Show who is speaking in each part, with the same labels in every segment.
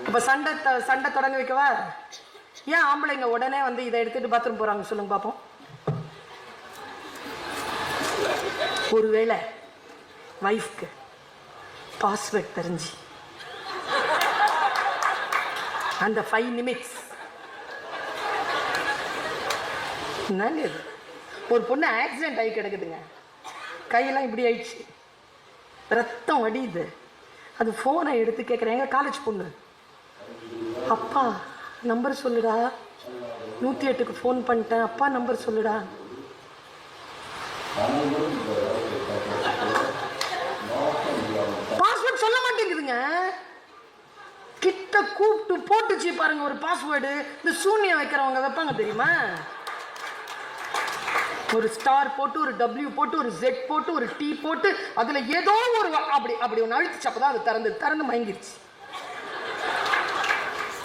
Speaker 1: இப்போ சண்டை தொடங்க வைக்கவா? ஏன் ஆம்பளைங்க உடனே வந்து இதை எடுத்துட்டு பாத்ரூம் போறாங்க சொல்லுங்க பார்ப்போம். ஒருவேளை வைஃப்க்கு பாஸ்வேர்ட் தெரிஞ்சு அந்த 5 நிமிட்ஸ் என்னங்க இது? ஒரு பொண்ணு ஆக்சிடென்ட் ஆகி கிடக்குதுங்க, கையெல்லாம் இப்படி ஆயிடுச்சு, ரத்தம் வடியுது. அது ஃபோனை எடுத்து கேட்குறேன், எங்கள் காலேஜ் பொண்ணு, அப்பா நம்பர் சொல்லுடா, 108க்கு ஃபோன் பண்ணிட்டேன், அப்பா நம்பர் சொல்லுடா. பாஸ்வேர்ட் சொல்ல மாட்டேங்குதுங்க. கிட்ட கூப்பிட்டு போட்டுச்சு பாருங்க ஒரு பாஸ்வேர்டு. இந்த சூன்யம் வைக்கிறவங்க வைப்பாங்க தெரியுமா? ஒரு ஸ்டார் போட்டு, ஒரு W போட்டு, ஒரு Z போட்டு, ஒரு T போட்டு, அதுல ஏதோ ஒரு அப்படி ஒன்று அழுத்திச்சு. அப்பதான் அது திறந்து மயங்கிருச்சு.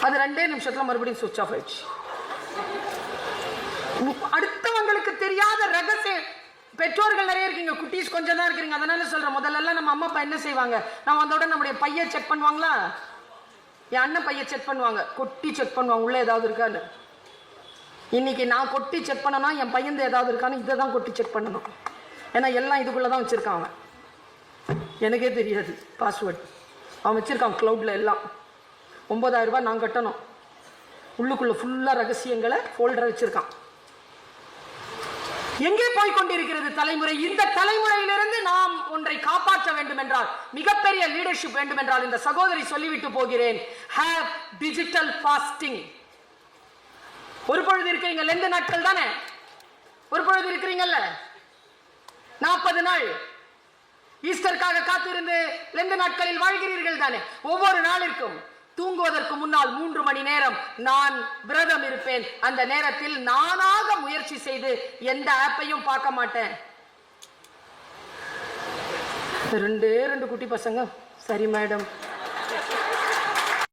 Speaker 1: அது 2 நிமிஷத்துல மறுபடியும் சுவிட்ச் ஆஃப் ஆயிடுச்சு. அடுத்தவங்களுக்கு தெரியாத ரகசியம். பெற்றோர்கள் நிறைய இருக்கீங்க, குட்டீஸ் கொஞ்சம் தான் இருக்கிறீங்க. அதனால சொல்றேன், முதல்ல எல்லாம் நம்ம அம்மா அப்பா என்ன செய்வாங்க, நம்ம வந்தோட நம்முடைய பைய செக் பண்ணுவாங்களா? என் அண்ணன் பைய செக் பண்ணுவாங்க, கொட்டி செக் பண்ணுவாங்க உள்ள ஏதாவது இருக்கான்னு. இன்னைக்கு நான் கொட்டி செக் பண்ணனா என் பையன் ஏதாவது இருக்கான்னு இதை தான் கொட்டி செக் பண்ணணும். ஏன்னா எல்லாம் இதுக்குள்ளதான் வச்சிருக்கான் அவன். எனக்கே தெரியாது பாஸ்வேர்டு. அவன் வச்சிருக்கான் கிளவுட்ல எல்லாம். 9,000 ரூபாய் நான் கட்டணும். உள்ளுக்குள்ள ஃபுல்லா ரகசியங்களை ஃபோல்டரை வச்சிருக்கான். எங்கே போய் கொண்டிருக்கிறது தலைமுறை? இந்த தலைமுறையிலிருந்து நாம் ஒன்றை காப்பாற்ற வேண்டும் என்றால், மிகப்பெரிய லீடர்ஷிப் வேண்டும் என்றால், இந்த சகோதரி சொல்லிவிட்டு போகிறேன், ஹேவ் டிஜிட்டல் ஃபாஸ்டிங். ஒரு பொழுது இருக்கிறீங்க, 2 நாட்கள் தானே, ஒரு பொழுது இருக்கிறீங்கல்ல 40 நாள் ஈஸ்டருக்காக காத்திருந்து 2 நாட்களில் வாழ்கிறீர்கள் தானே. ஒவ்வொரு நாளிற்கும் தூங்குவதற்கு முன்னால் 3 மணி நேரம் நான் விரதம் இருப்பேன். அந்த நேரத்தில் நானாக முயற்சி செய்து எந்த ஆப்பையும் பார்க்க மாட்டேன். 2 குட்டி பசங்க, சரி மேடம்